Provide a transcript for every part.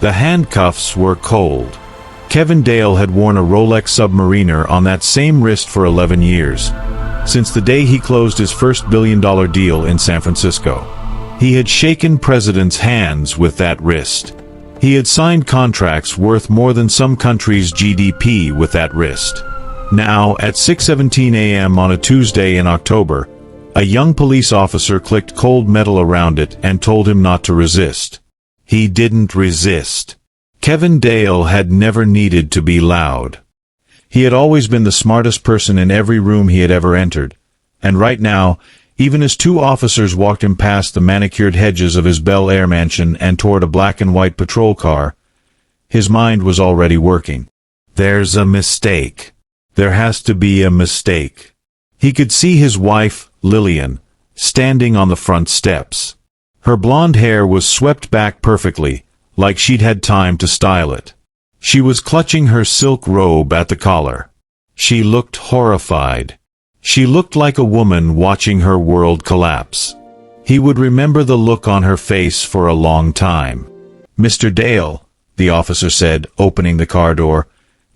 The handcuffs were cold. Kevin Dale had worn a Rolex Submariner on that same wrist for 11 years, since the day he closed his first billion-dollar deal in San Francisco. He had shaken presidents' hands with that wrist. He had signed contracts worth more than some countries' GDP with that wrist. Now, at 6:17 a.m. on a Tuesday in October, a young police officer clicked cold metal around it and told him not to resist. He didn't resist. Kevin Dale had never needed to be loud. He had always been the smartest person in every room he had ever entered, and right now, even as two officers walked him past the manicured hedges of his Bel Air mansion and toward a black and white patrol car, his mind was already working. There's a mistake. There has to be a mistake. He could see his wife, Lilian, standing on the front steps. Her blonde hair was swept back perfectly, like she'd had time to style it. She was clutching her silk robe at the collar. She looked horrified. She looked like a woman watching her world collapse. He would remember the look on her face for a long time. "Mr. Dale," the officer said, opening the car door,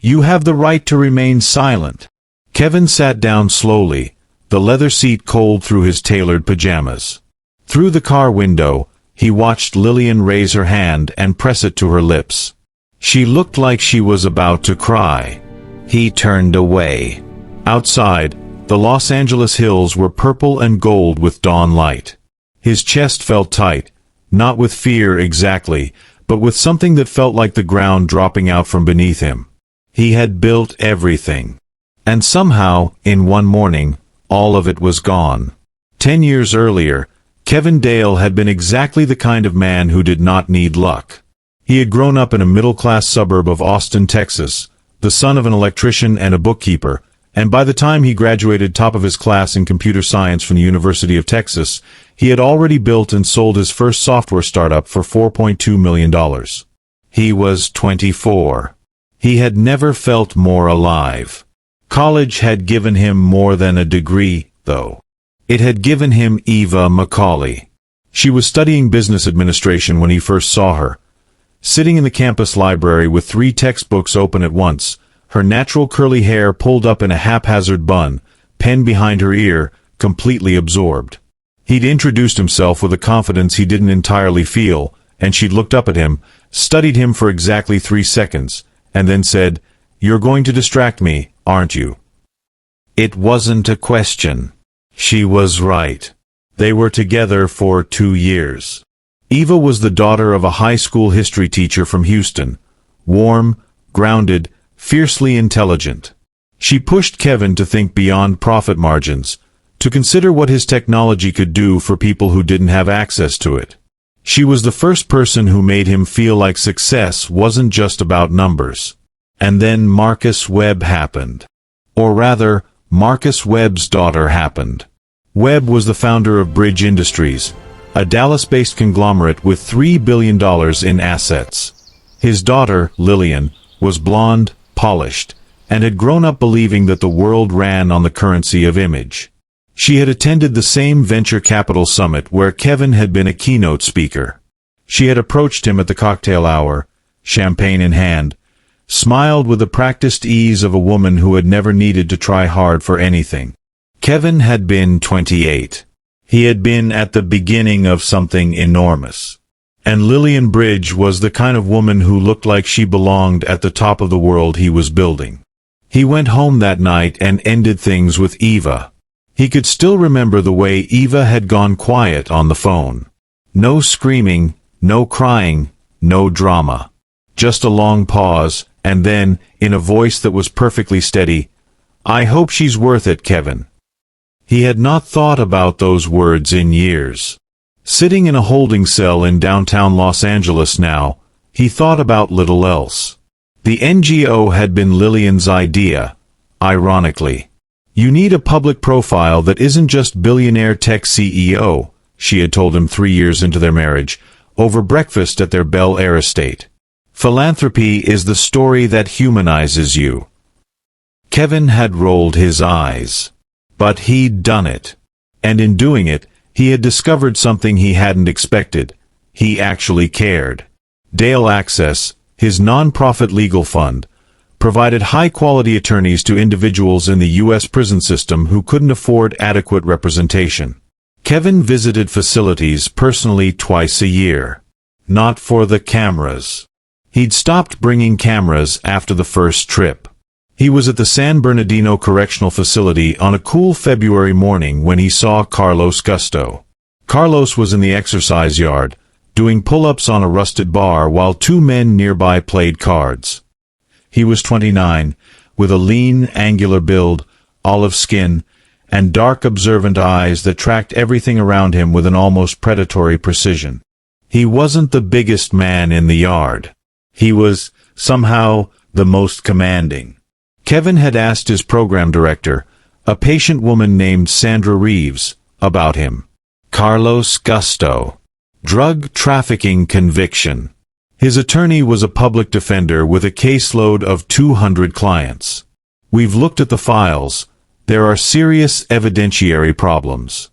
"you have the right to remain silent." Kevin sat down slowly, the leather seat cold through his tailored pajamas. Through the car window, he watched Lilian raise her hand and press it to her lips. She looked like she was about to cry. He turned away. Outside, the Los Angeles hills were purple and gold with dawn light. His chest felt tight, not with fear exactly, but with something that felt like the ground dropping out from beneath him. He had built everything. And somehow, in one morning, all of it was gone. 10 years earlier, Kevin Dale had been exactly the kind of man who did not need luck. He had grown up in a middle-class suburb of Austin, Texas, the son of an electrician and a bookkeeper, and by the time he graduated top of his class in computer science from the University of Texas, he had already built and sold his first software startup for $4.2 million. He was 24. He had never felt more alive. College had given him more than a degree, though. It had given him Eva Macauley. She was studying business administration when he first saw her, sitting in the campus library with 3 textbooks open at once, her natural curly hair pulled up in a haphazard bun, pen behind her ear, completely absorbed. He'd introduced himself with a confidence he didn't entirely feel, and she'd looked up at him, studied him for exactly 3 seconds, and then said, "You're going to distract me, aren't you?" It wasn't a question. She was right. They were together for 2 years. Eva was the daughter of a high school history teacher from Houston, warm, grounded, fiercely intelligent. She pushed Kevin to think beyond profit margins, to consider what his technology could do for people who didn't have access to it. She was the first person who made him feel like success wasn't just about numbers. And then Marcus Webb happened. Or rather, Marcus Webb's daughter happened. Webb was the founder of Bridge Industries, a Dallas-based conglomerate with $3 billion in assets. His daughter, Lilian, was blonde, polished, and had grown up believing that the world ran on the currency of image. She had attended the same venture capital summit where Kevin had been a keynote speaker. She had approached him at the cocktail hour, champagne in hand, smiled with the practiced ease of a woman who had never needed to try hard for anything. Kevin had been 28. He had been at the beginning of something enormous. And Lilian Bridge was the kind of woman who looked like she belonged at the top of the world he was building. He went home that night and ended things with Eva. He could still remember the way Eva had gone quiet on the phone. No screaming, no crying, no drama. Just a long pause, and then, in a voice that was perfectly steady, "I hope she's worth it, Kevin." He had not thought about those words in years. Sitting in a holding cell in downtown Los Angeles now, he thought about little else. The NGO had been Lilian's idea, ironically. "You need a public profile that isn't just billionaire tech CEO," she had told him 3 years into their marriage, over breakfast at their Bel Air estate. "Philanthropy is the story that humanizes you." Kevin had rolled his eyes. But he'd done it. And in doing it, he had discovered something he hadn't expected. He actually cared. Dale Access, his non-profit legal fund, provided high-quality attorneys to individuals in the U.S. prison system who couldn't afford adequate representation. Kevin visited facilities personally twice a year. Not for the cameras. He'd stopped bringing cameras after the first trip. He was at the San Bernardino Correctional Facility on a cool February morning when he saw Carlos Gusto. Carlos was in the exercise yard, doing pull-ups on a rusted bar while two men nearby played cards. He was 29, with a lean, angular build, olive skin, and dark, observant eyes that tracked everything around him with an almost predatory precision. He wasn't the biggest man in the yard. He was, somehow, the most commanding. Kevin had asked his program director, a patient woman named Sandra Reeves, about him. Carlos Gusto. Drug trafficking conviction. His attorney was a public defender with a caseload of 200 clients. We've looked at the files. There are serious evidentiary problems.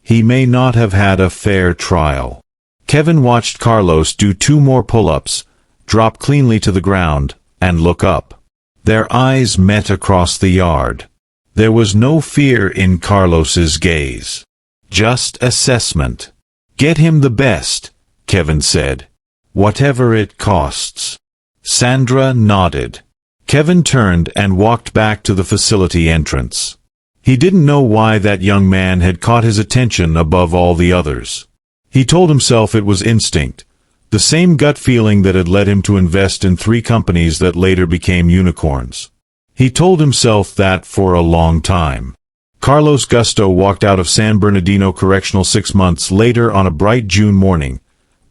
He may not have had a fair trial. Kevin watched Carlos do 2 more pull-ups, drop cleanly to the ground, and look up. Their eyes met across the yard. There was no fear in Carlos's gaze. Just assessment. Get him the best, Kevin said. Whatever it costs. Sandra nodded. Kevin turned and walked back to the facility entrance. He didn't know why that young man had caught his attention above all the others. He told himself it was instinct, the same gut feeling that had led him to invest in 3 companies that later became unicorns. He told himself that for a long time. Carlos Gusto walked out of San Bernardino Correctional 6 months later on a bright June morning,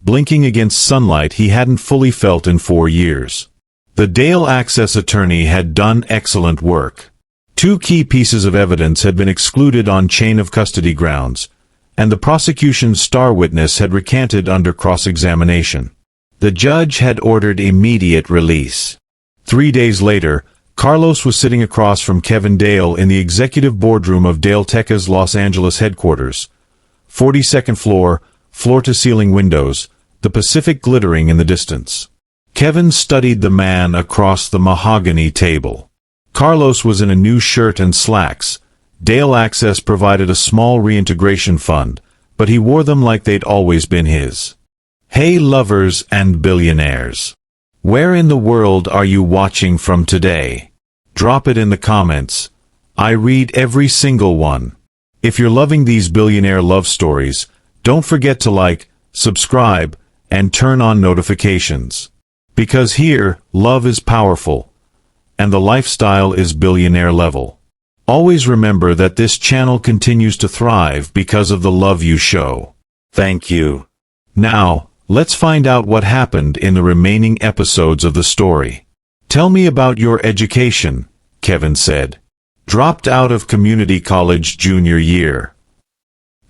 blinking against sunlight he hadn't fully felt in 4 years. The Dale Access attorney had done excellent work. 2 key pieces of evidence had been excluded on chain of custody grounds, and the prosecution's star witness had recanted under cross-examination. The judge had ordered immediate release. 3 days later, Carlos was sitting across from Kevin Dale in the executive boardroom of Dale Tech's Los Angeles headquarters. 42nd floor, floor-to-ceiling windows, the Pacific glittering in the distance. Kevin studied the man across the mahogany table. Carlos was in a new shirt and slacks. Dale Access provided a small reintegration fund, but he wore them like they'd always been his. Hey lovers and billionaires. Where in the world are you watching from today? Drop it in the comments. I read every single one. If you're loving these billionaire love stories, don't forget to like, subscribe, and turn on notifications. Because here, love is powerful, and the lifestyle is billionaire level. Always remember that this channel continues to thrive because of the love you show. Thank you. Now, let's find out what happened in the remaining episodes of the story. Tell me about your education, Kevin said. Dropped out of community college junior year.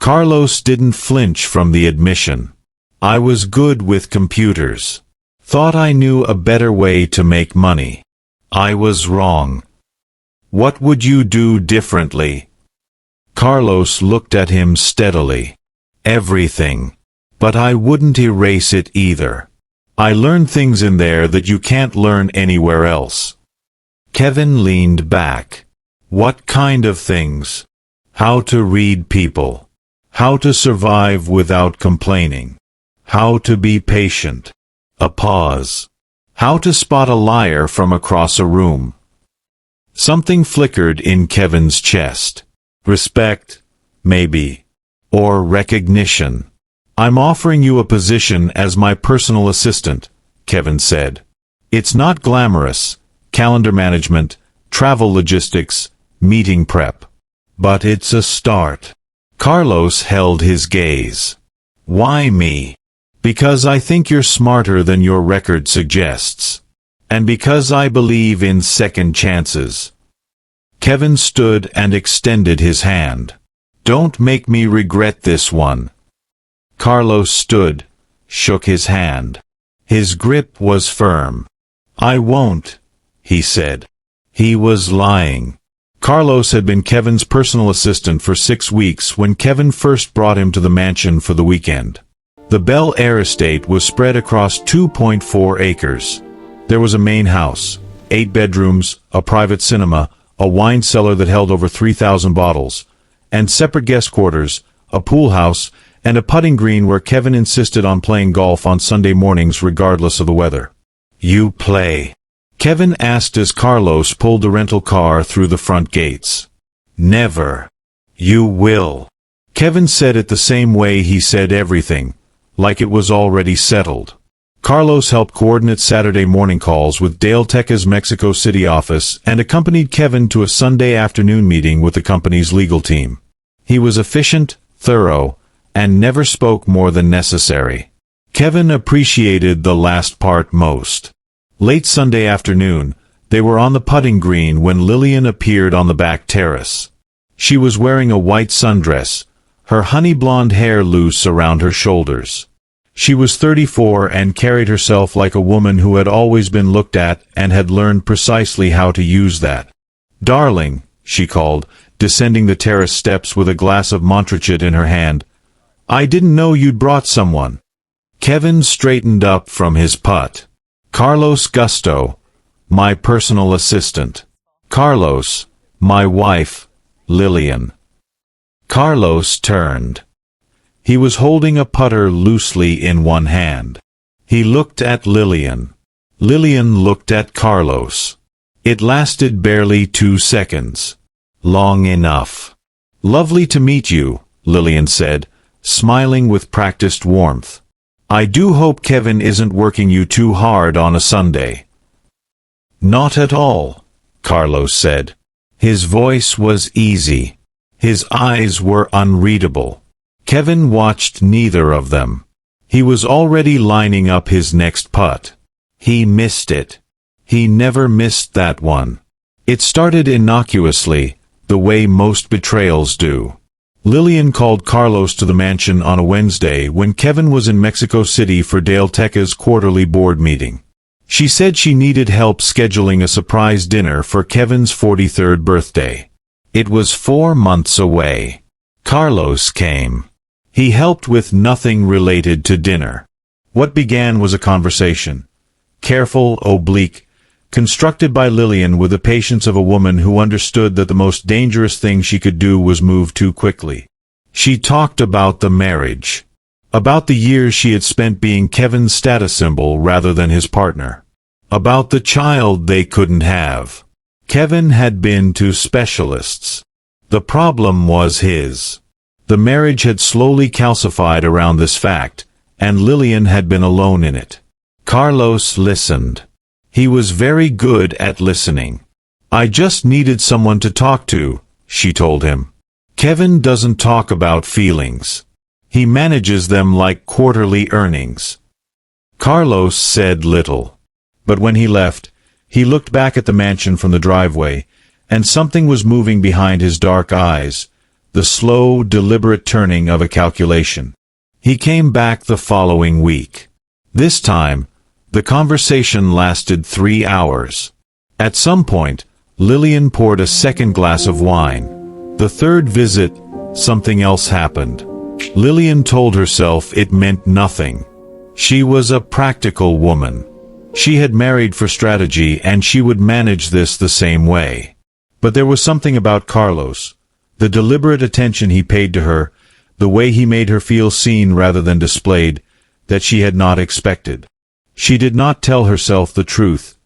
Carlos didn't flinch from the admission. I was good with computers. Thought I knew a better way to make money. I was wrong. What would you do differently? Carlos looked at him steadily. Everything. But I wouldn't erase it either. I learned things in there that you can't learn anywhere else. Kevin leaned back. What kind of things? How to read people. How to survive without complaining. How to be patient. A pause. How to spot a liar from across a room. Something flickered in Kevin's chest. Respect, maybe. Or recognition. I'm offering you a position as my personal assistant, Kevin said. It's not glamorous, calendar management, travel logistics, meeting prep. But it's a start. Carlos held his gaze. Why me? Because I think you're smarter than your record suggests. And because I believe in second chances. Kevin stood and extended his hand. Don't make me regret this one. Carlos stood, shook his hand. His grip was firm. I won't, he said. He was lying. Carlos had been Kevin's personal assistant for 6 weeks when Kevin first brought him to the mansion for the weekend. The Bel Air estate was spread across 2.4 acres. There was a main house, 8 bedrooms, a private cinema, a wine cellar that held over 3,000 bottles, and separate guest quarters, a pool house, and a putting green where Kevin insisted on playing golf on Sunday mornings regardless of the weather. "You play?" Kevin asked as Carlos pulled the rental car through the front gates. "Never." "You will." Kevin said it the same way he said everything, like it was already settled. Carlos helped coordinate Saturday morning calls with Dale Teca's Mexico City office and accompanied Kevin to a Sunday afternoon meeting with the company's legal team. He was efficient, thorough, and never spoke more than necessary. Kevin appreciated the last part most. Late Sunday afternoon, they were on the putting green when Lilian appeared on the back terrace. She was wearing a white sundress, her honey blonde hair loose around her shoulders. She was 34 and carried herself like a woman who had always been looked at and had learned precisely how to use that. "Darling," she called, descending the terrace steps with a glass of Montrachet in her hand. "I didn't know you'd brought someone." Kevin straightened up from his putt. "Carlos Gusto, my personal assistant. Carlos, my wife, Lilian." Carlos turned. He was holding a putter loosely in one hand. He looked at Lilian. Lilian looked at Carlos. It lasted barely 2 seconds. Long enough. "Lovely to meet you," Lilian said, smiling with practiced warmth. "I do hope Kevin isn't working you too hard on a Sunday." "Not at all," Carlos said. His voice was easy. His eyes were unreadable. Kevin watched neither of them. He was already lining up his next putt. He missed it. He never missed that one. It started innocuously, the way most betrayals do. Lilian called Carlos to the mansion on a Wednesday when Kevin was in Mexico City for Dale Teca's quarterly board meeting. She said she needed help scheduling a surprise dinner for Kevin's 43rd birthday. It was 4 months away. Carlos came. He helped with nothing related to dinner. What began was a conversation. Careful, oblique, constructed by Lilian with the patience of a woman who understood that the most dangerous thing she could do was move too quickly. She talked about the marriage. About the years she had spent being Kevin's status symbol rather than his partner. About the child they couldn't have. Kevin had been to specialists. The problem was his. The marriage had slowly calcified around this fact, and Lilian had been alone in it. Carlos listened. He was very good at listening. "I just needed someone to talk to," she told him. "Kevin doesn't talk about feelings. He manages them like quarterly earnings." Carlos said little. But when he left, he looked back at the mansion from the driveway, and something was moving behind his dark eyes. The slow, deliberate turning of a calculation. He came back the following week. This time, the conversation lasted 3 hours. At some point, Lilian poured a second glass of wine. The third visit, something else happened. Lilian told herself it meant nothing. She was a practical woman. She had married for strategy and she would manage this the same way. But there was something about Carlos. The deliberate attention he paid to her, the way he made her feel seen rather than displayed, that she had not expected. She did not tell herself the truth,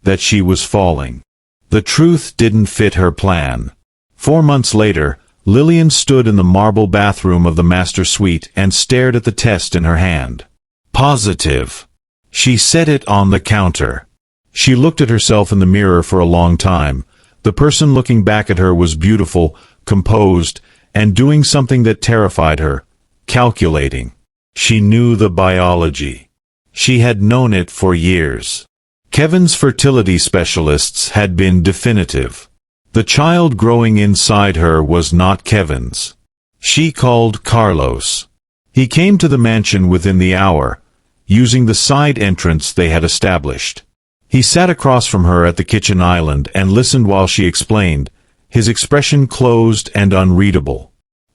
that she was falling. The truth didn't fit her plan. 4 months later, Lilian stood in the marble bathroom of the master suite and stared at the test in her hand. Positive. She set it on the counter. She looked at herself in the mirror for a long time. The person looking back at her was beautiful, composed, and doing something that terrified her, calculating. She knew the biology. She had known it for years. Kevin's fertility specialists had been definitive. The child growing inside her was not Kevin's. She called Carlos. He came to the mansion within the hour, using the side entrance they had established. He sat across from her at the kitchen island and listened while she explained, his expression closed and unreadable.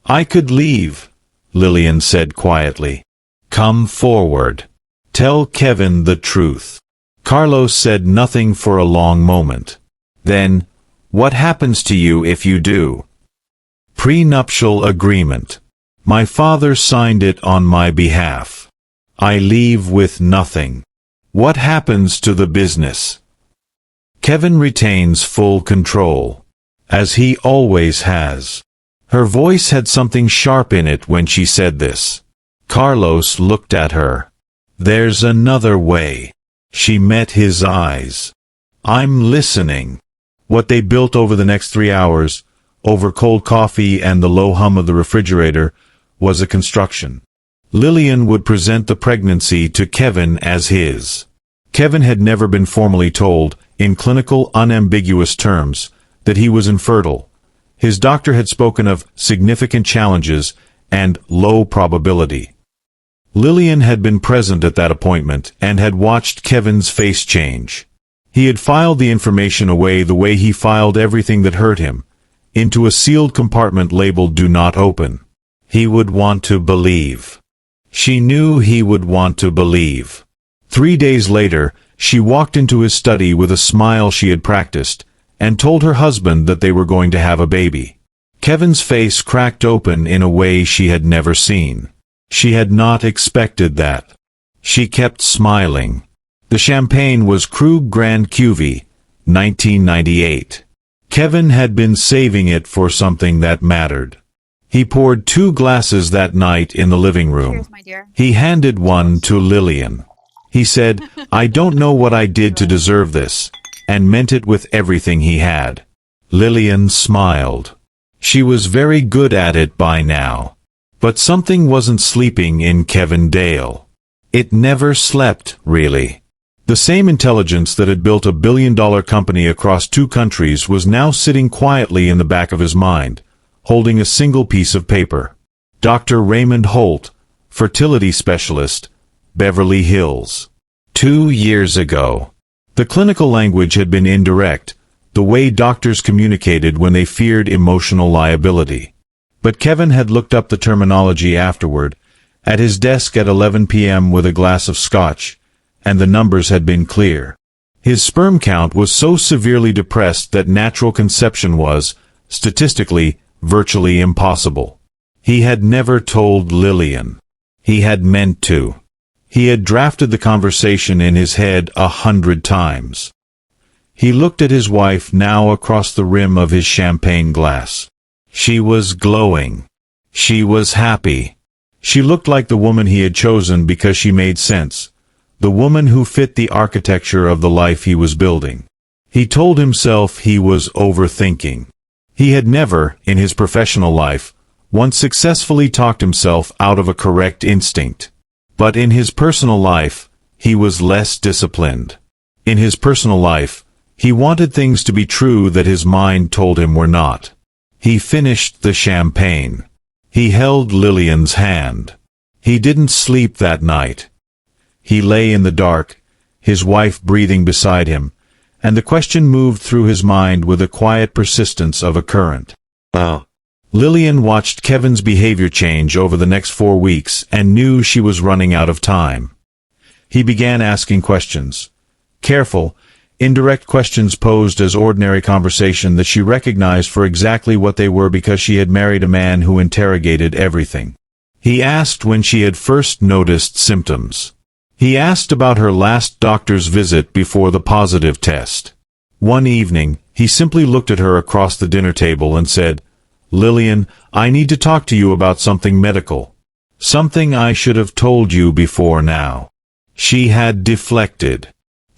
"I could leave," Lilian said quietly. Come forward. Tell Kevin the truth. Carlos said nothing for a long moment. Then, what happens to you if you do? Prenuptial agreement. My father signed it on my behalf. I leave with nothing. What happens to the business? Kevin retains full control, as he always has. Her voice had something sharp in it when she said this. Carlos looked at her. There's another way. She met his eyes. I'm listening. What they built over the next 3 hours, over cold coffee and the low hum of the refrigerator, was a construction. Lilian would present the pregnancy to Kevin as his. Kevin had never been formally told, in clinical, unambiguous terms, that he was infertile. His doctor had spoken of significant challenges and low probability. Lilian had been present at that appointment and had watched Kevin's face change. He had filed the information away the way he filed everything that hurt him, into a sealed compartment labeled "Do Not Open." He would want to believe. She knew he would want to believe. 3 days later, she walked into his study with a smile she had practiced, and told her husband that they were going to have a baby. Kevin's face cracked open in a way she had never seen. She had not expected that. She kept smiling. The champagne was Krug Grand Cuvée, 1998. Kevin had been saving it for something that mattered. He poured 2 glasses that night in the living room. Cheers, my dear. He handed one to Lilian. He said, I don't know what I did to deserve this, and meant it with everything he had. Lilian smiled. She was very good at it by now. But something wasn't sleeping in Kevin Dale. It never slept, really. The same intelligence that had built a billion-dollar company across 2 countries was now sitting quietly in the back of his mind, holding a single piece of paper. Dr. Raymond Holt, fertility specialist, Beverly Hills. 2 years ago. The clinical language had been indirect, the way doctors communicated when they feared emotional liability. But Kevin had looked up the terminology afterward, at his desk at 11 p.m. with a glass of scotch, and the numbers had been clear. His sperm count was so severely depressed that natural conception was, statistically, virtually impossible. He had never told Lilian. He had meant to. He had drafted the conversation in his head 100 times. He looked at his wife now across the rim of his champagne glass. She was glowing. She was happy. She looked like the woman he had chosen because she made sense, the woman who fit the architecture of the life he was building. He told himself he was overthinking. He had never, in his professional life, once successfully talked himself out of a correct instinct. But in his personal life, he was less disciplined. In his personal life, he wanted things to be true that his mind told him were not. He finished the champagne. He held Lilian's hand. He didn't sleep that night. He lay in the dark, his wife breathing beside him, and the question moved through his mind with the quiet persistence of a current. Lilian watched Kevin's behavior change over the next 4 weeks and knew she was running out of time. He began asking questions. Careful, indirect questions posed as ordinary conversation that she recognized for exactly what they were because she had married a man who interrogated everything. He asked when she had first noticed symptoms. He asked about her last doctor's visit before the positive test. One evening, he simply looked at her across the dinner table and said, Lilian, I need to talk to you about something medical. Something I should have told you before now. She had deflected.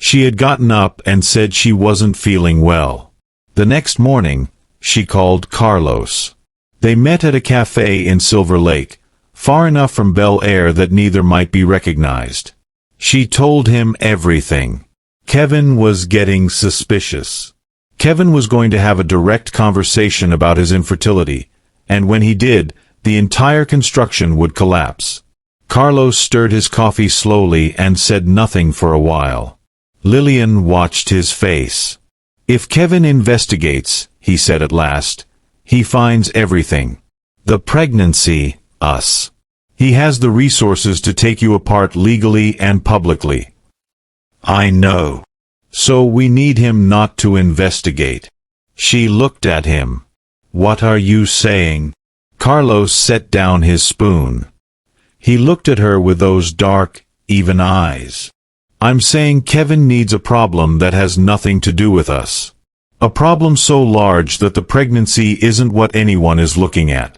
She had gotten up and said she wasn't feeling well. The next morning, she called Carlos. They met at a cafe in Silver Lake, far enough from Bel Air that neither might be recognized. She told him everything. Kevin was getting suspicious. Kevin was going to have a direct conversation about his infertility, and when he did, the entire construction would collapse. Carlos stirred his coffee slowly and said nothing for a while. Lilian watched his face. If Kevin investigates, he said at last, he finds everything. The pregnancy, us. He has the resources to take you apart legally and publicly. I know. So we need him not to investigate. She looked at him. What are you saying? Carlos set down his spoon. He looked at her with those dark, even eyes. I'm saying Kevin needs a problem that has nothing to do with us. A problem so large that the pregnancy isn't what anyone is looking at.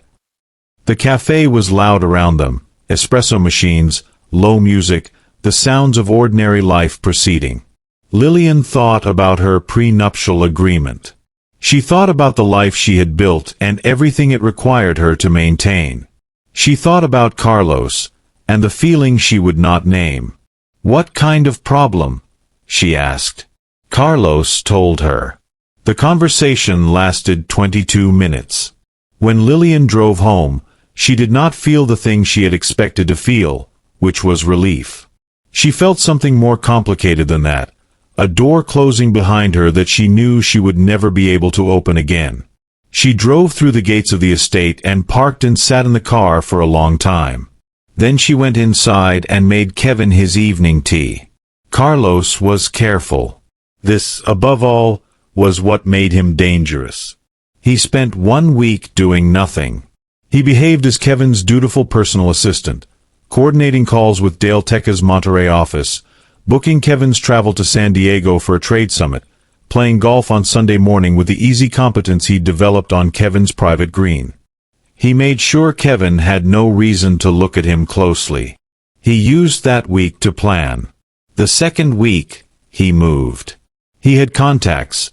The cafe was loud around them, espresso machines, low music, the sounds of ordinary life proceeding. Lilian thought about her prenuptial agreement. She thought about the life she had built and everything it required her to maintain. She thought about Carlos, and the feeling she would not name. What kind of problem? She asked. Carlos told her. The conversation lasted 22 minutes. When Lilian drove home, she did not feel the thing she had expected to feel, which was relief. She felt something more complicated than that, a door closing behind her that she knew she would never be able to open again. She drove through the gates of the estate and parked and sat in the car for a long time. Then she went inside and made Kevin his evening tea. Carlos was careful. This, above all, was what made him dangerous. He spent 1 week doing nothing. He behaved as Kevin's dutiful personal assistant, coordinating calls with Dale Tecca's Monterey office, booking Kevin's travel to San Diego for a trade summit, playing golf on Sunday morning with the easy competence he'd developed on Kevin's private green. He made sure Kevin had no reason to look at him closely. He used that week to plan. The second week, he moved. He had contacts,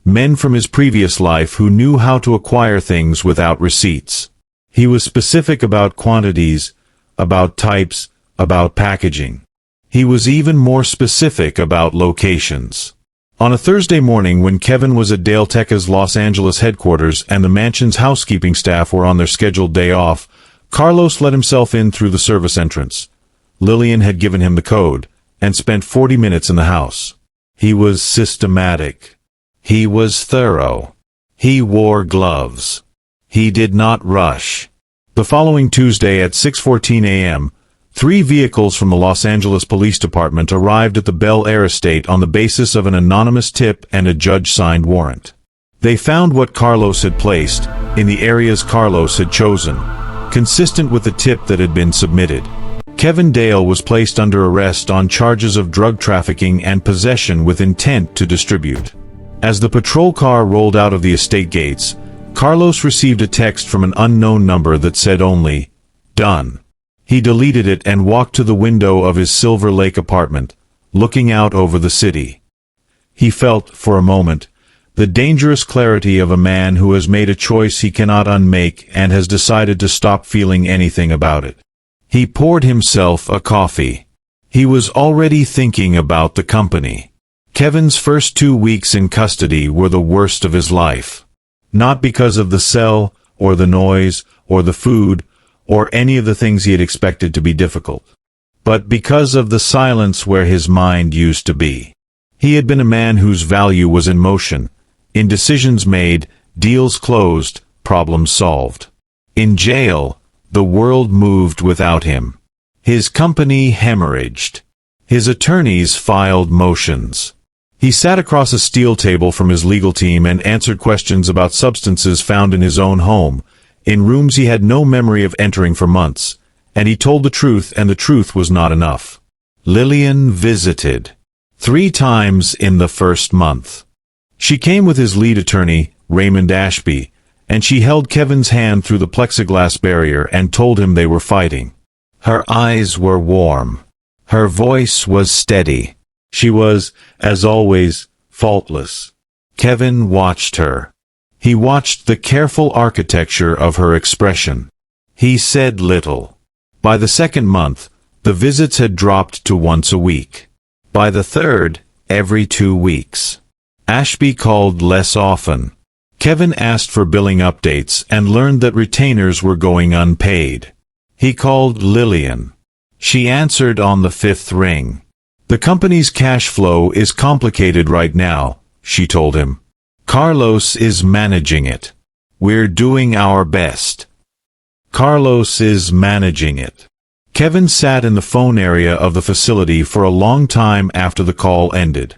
men from his previous life who knew how to acquire things without receipts. He was specific about quantities, about types, about packaging. He was even more specific about locations. On a Thursday morning when Kevin was at Dale Tecca's Los Angeles headquarters and the mansion's housekeeping staff were on their scheduled day off, Carlos let himself in through the service entrance. Lilian had given him the code, and spent 40 minutes in the house. He was systematic. He was thorough. He wore gloves. He did not rush. The following Tuesday at 6:14 a.m., 3 vehicles from the Los Angeles Police Department arrived at the Bel Air estate on the basis of an anonymous tip and a judge-signed warrant. They found what Carlos had placed, in the areas Carlos had chosen, consistent with the tip that had been submitted. Kevin Dale was placed under arrest on charges of drug trafficking and possession with intent to distribute. As the patrol car rolled out of the estate gates, Carlos received a text from an unknown number that said only, "Done." He deleted it and walked to the window of his Silver Lake apartment, looking out over the city. He felt, for a moment, the dangerous clarity of a man who has made a choice he cannot unmake and has decided to stop feeling anything about it. He poured himself a coffee. He was already thinking about the company. Kevin's first 2 weeks in custody were the worst of his life. Not because of the cell, or the noise, or the food, or any of the things he had expected to be difficult, but because of the silence where his mind used to be. He had been a man whose value was in motion, in decisions made, deals closed, problems solved. In jail, the world moved without him. His company hemorrhaged. His attorneys filed motions. He sat across a steel table from his legal team and answered questions about substances found in his own home, in rooms he had no memory of entering for months, and he told the truth, and the truth was not enough. Lilian visited 3 times in the first month. She came with his lead attorney, Raymond Ashby, and she held Kevin's hand through the plexiglass barrier and told him they were fighting. Her eyes were warm. Her voice was steady. She was, as always, faultless. Kevin watched her. He watched the careful architecture of her expression. He said little. By the second month, the visits had dropped to once a week. By the third, every 2 weeks. Ashby called less often. Kevin asked for billing updates and learned that retainers were going unpaid. He called Lilian. She answered on the 5th ring. "The company's cash flow is complicated right now," she told him. "Carlos is managing it. We're doing our best." Carlos is managing it. Kevin sat in the phone area of the facility for a long time after the call ended.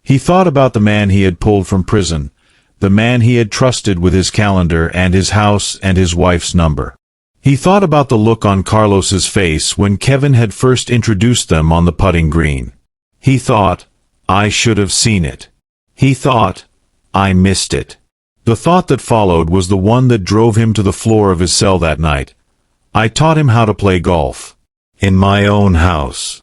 He thought about the man he had pulled from prison, the man he had trusted with his calendar and his house and his wife's number. He thought about the look on Carlos's face when Kevin had first introduced them on the putting green. He thought, I should have seen it. He thought, I missed it. The thought that followed was the one that drove him to the floor of his cell that night. I taught him how to play golf. In my own house.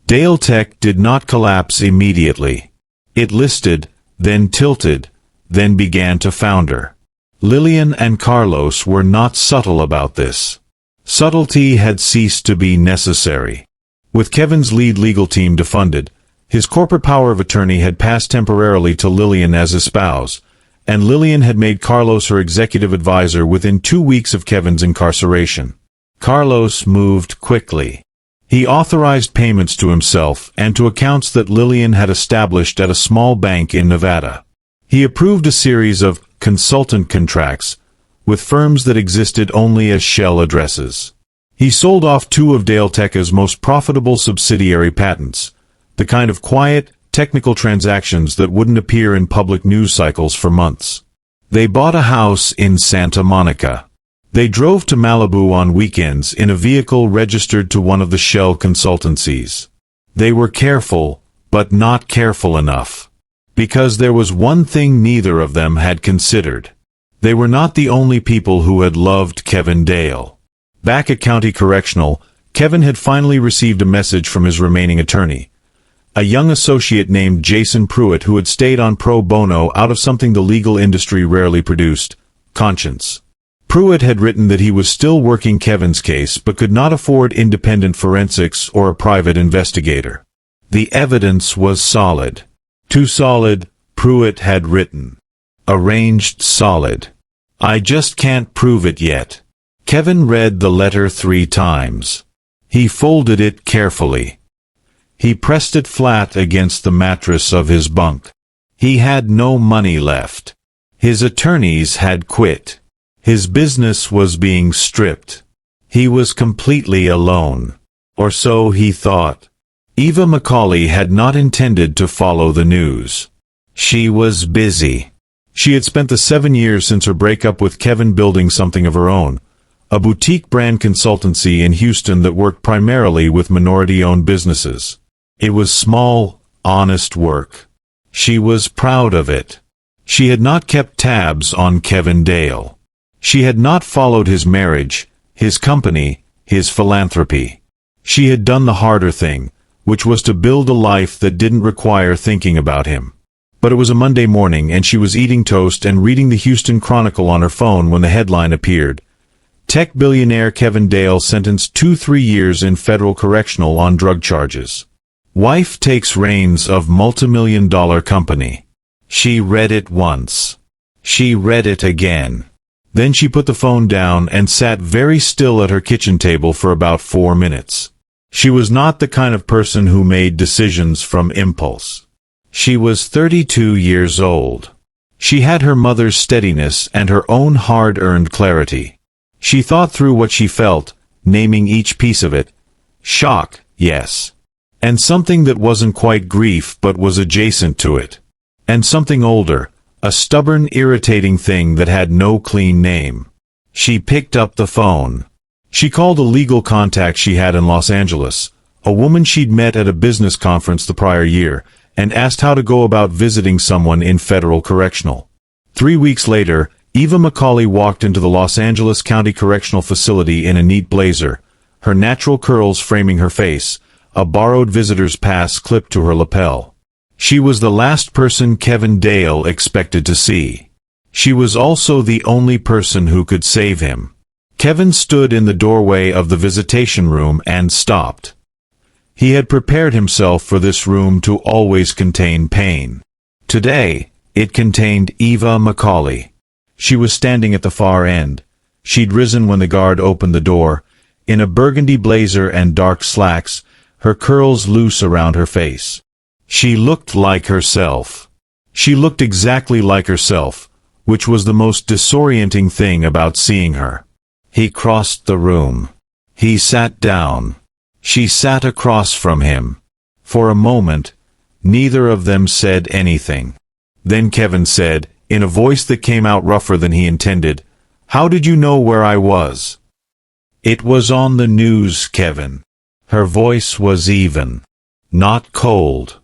Dale Tech did not collapse immediately. It listed, then tilted, then began to founder. Lilian and Carlos were not subtle about this. Subtlety had ceased to be necessary. With Kevin's lead legal team defunded, his corporate power of attorney had passed temporarily to Lilian as his spouse, and Lilian had made Carlos her executive advisor within 2 weeks of Kevin's incarceration. Carlos moved quickly. He authorized payments to himself and to accounts that Lilian had established at a small bank in Nevada. He approved a series of consultant contracts with firms that existed only as shell addresses. He sold off 2 of Dale Tech's most profitable subsidiary patents, the kind of quiet, technical transactions that wouldn't appear in public news cycles for months. They bought a house in Santa Monica. They drove to Malibu on weekends in a vehicle registered to one of the shell consultancies. They were careful, but not careful enough. Because there was one thing neither of them had considered. They were not the only people who had loved Kevin Dale. Back at County Correctional, Kevin had finally received a message from his remaining attorney, a young associate named Jason Pruitt who had stayed on pro bono out of something the legal industry rarely produced, conscience. Pruitt had written that he was still working Kevin's case but could not afford independent forensics or a private investigator. The evidence was solid. Too solid, Pruitt had written. Arranged solid. I just can't prove it yet. Kevin read the letter 3 times. He folded it carefully. He pressed it flat against the mattress of his bunk. He had no money left. His attorneys had quit. His business was being stripped. He was completely alone. Or so he thought. Eva Macauley had not intended to follow the news. She was busy. She had spent the 7 years since her breakup with Kevin building something of her own, a boutique brand consultancy in Houston that worked primarily with minority-owned businesses. It was small, honest work. She was proud of it. She had not kept tabs on Kevin Dale. She had not followed his marriage, his company, his philanthropy. She had done the harder thing, which was to build a life that didn't require thinking about him. But it was a Monday morning and she was eating toast and reading the Houston Chronicle on her phone when the headline appeared. Tech billionaire Kevin Dale sentenced to 3 years in federal correctional on drug charges. Wife takes reins of multi-million-dollar company. She read it once. She read it again. Then she put the phone down and sat very still at her kitchen table for about 4 minutes. She was not the kind of person who made decisions from impulse. She was 32 years old. She had her mother's steadiness and her own hard-earned clarity. She thought through what she felt, naming each piece of it. Shock, yes. And something that wasn't quite grief but was adjacent to it. And something older, a stubborn, irritating thing that had no clean name. She picked up the phone. She called a legal contact she had in Los Angeles, a woman she'd met at a business conference the prior year, and asked how to go about visiting someone in federal correctional. 3 weeks later, Eva Macauley walked into the Los Angeles County Correctional Facility in a neat blazer, her natural curls framing her face, a borrowed visitor's pass clipped to her lapel. She was the last person Kevin Dale expected to see. She was also the only person who could save him. Kevin stood in the doorway of the visitation room and stopped. He had prepared himself for this room to always contain pain. Today, it contained Eva Macauley. She was standing at the far end. She'd risen when the guard opened the door, in a burgundy blazer and dark slacks, her curls loose around her face. She looked like herself. She looked exactly like herself, which was the most disorienting thing about seeing her. He crossed the room. He sat down. She sat across from him. For a moment, neither of them said anything. Then Kevin said, in a voice that came out rougher than he intended, "How did you know where I was?" "It was on the news, Kevin." Her voice was even. Not cold.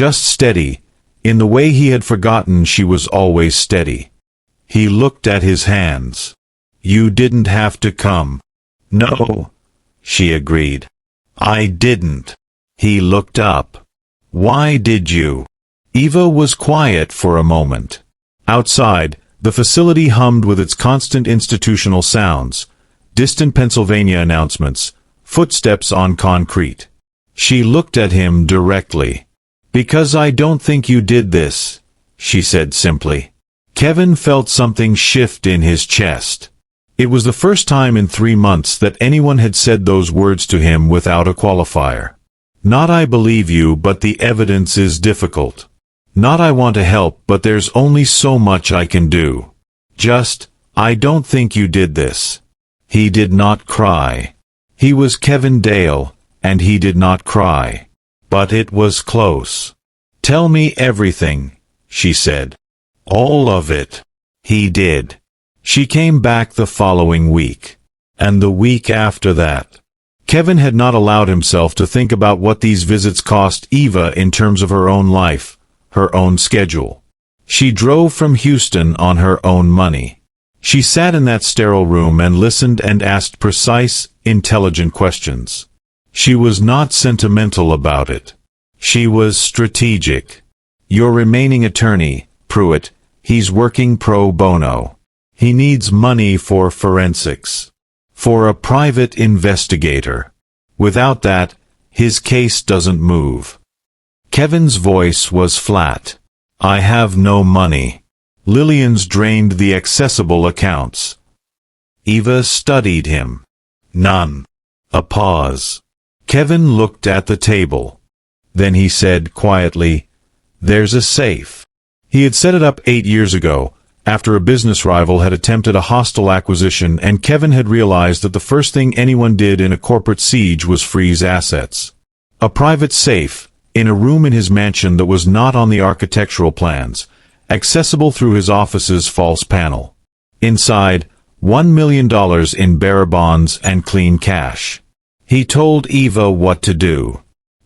Just steady, in the way he had forgotten she was always steady. He looked at his hands. "You didn't have to come." "No," she agreed. "I didn't." He looked up. "Why did you?" Eva was quiet for a moment. Outside, the facility hummed with its constant institutional sounds, distant Pennsylvania announcements, footsteps on concrete. She looked at him directly. "Because I don't think you did this," she said simply. Kevin felt something shift in his chest. It was the first time in 3 months that anyone had said those words to him without a qualifier. Not "I believe you, but the evidence is difficult." Not "I want to help, but there's only so much I can do." Just, "I don't think you did this." He did not cry. He was Kevin Dale, and he did not cry. But it was close. "Tell me everything," she said. "All of it." He did. She came back the following week. And the week after that. Kevin had not allowed himself to think about what these visits cost Eva in terms of her own life, her own schedule. She drove from Houston on her own money. She sat in that sterile room and listened and asked precise, intelligent questions. She was not sentimental about it. She was strategic. "Your remaining attorney, Pruitt, he's working pro bono. He needs money for forensics. For a private investigator. Without that, his case doesn't move." Kevin's voice was flat. "I have no money." Lilian's drained the accessible accounts. Eva studied him. "None." A pause. Kevin looked at the table. Then he said quietly, "There's a safe." He had set it up 8 years ago, after a business rival had attempted a hostile acquisition, and Kevin had realized that the first thing anyone did in a corporate siege was freeze assets. A private safe, in a room in his mansion that was not on the architectural plans, accessible through his office's false panel. Inside, $1 million in bearer bonds and clean cash. He told Eva what to do.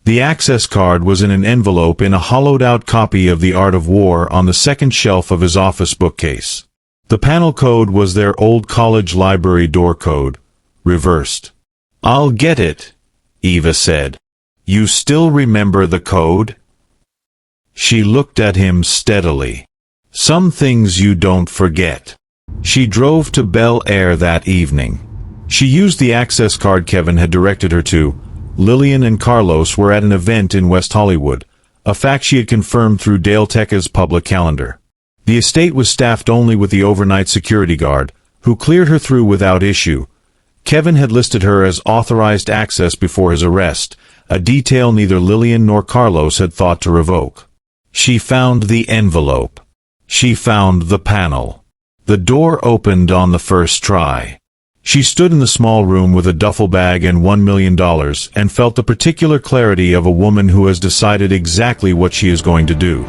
The access card was in an envelope in a hollowed-out copy of The Art of War on the second shelf of his office bookcase. The panel code was their old college library door code, reversed. "I'll get it," Eva said. "You still remember the code?" She looked at him steadily. "Some things you don't forget." She drove to Bel Air that evening. She used the access card Kevin had directed her to. Lilian and Carlos were at an event in West Hollywood, a fact she had confirmed through Dale Tecca's public calendar. The estate was staffed only with the overnight security guard, who cleared her through without issue. Kevin had listed her as authorized access before his arrest, a detail neither Lilian nor Carlos had thought to revoke. She found the envelope. She found the panel. The door opened on the first try. She stood in the small room with a duffel bag and $1 million and felt the particular clarity of a woman who has decided exactly what she is going to do.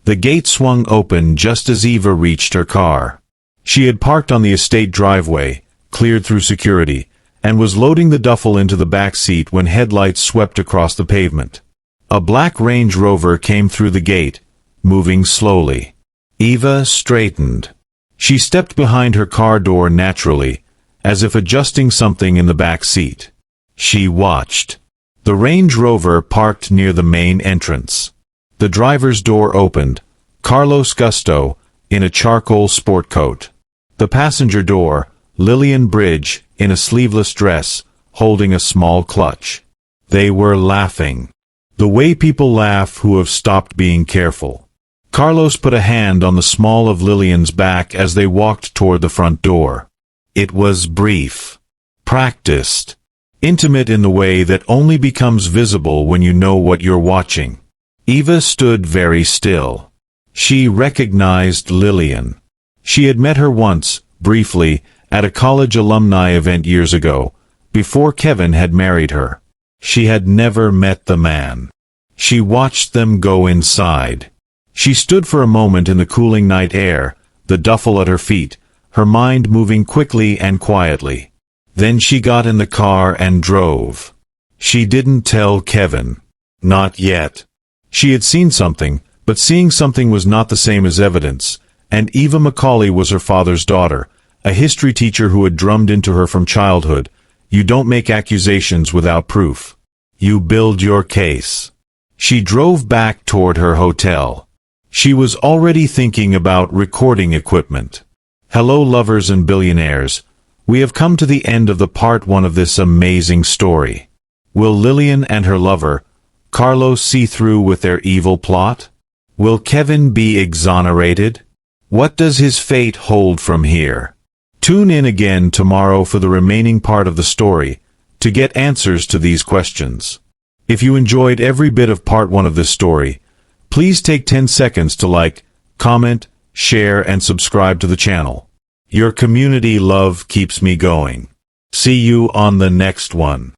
The gate swung open just as Eva reached her car. She had parked on the estate driveway, cleared through security, and was loading the duffel into the back seat when headlights swept across the pavement. A black Range Rover came through the gate, moving slowly. Eva straightened. She stepped behind her car door naturally, as if adjusting something in the back seat. She watched. The Range Rover parked near the main entrance. The driver's door opened. Carlos Gusto, in a charcoal sport coat. The passenger door, Lilian Bridge, in a sleeveless dress, holding a small clutch. They were laughing. The way people laugh who have stopped being careful. Carlos put a hand on the small of Lilian's back as they walked toward the front door. It was brief. Practiced. Intimate in the way that only becomes visible when you know what you're watching. Eva stood very still. She recognized Lilian. She had met her once, briefly, at a college alumni event years ago, before Kevin had married her. She had never met the man. She watched them go inside. She stood for a moment in the cooling night air, the duffel at her feet, her mind moving quickly and quietly. Then she got in the car and drove. She didn't tell Kevin. Not yet. She had seen something, but seeing something was not the same as evidence, and Eva Macauley was her father's daughter, a history teacher who had drummed into her from childhood, "You don't make accusations without proof. You build your case." She drove back toward her hotel. She was already thinking about recording equipment. Hello lovers and billionaires. We have come to the end of the part 1 of this amazing story. Will Lilian and her lover, Carlos, see through with their evil plot? Will Kevin be exonerated? What does his fate hold from here? Tune in again tomorrow for the remaining part of the story to get answers to these questions. If you enjoyed every bit of part 1 of this story, please take 10 seconds to like, comment, share, and subscribe to the channel. Your community love keeps me going. See you on the next one.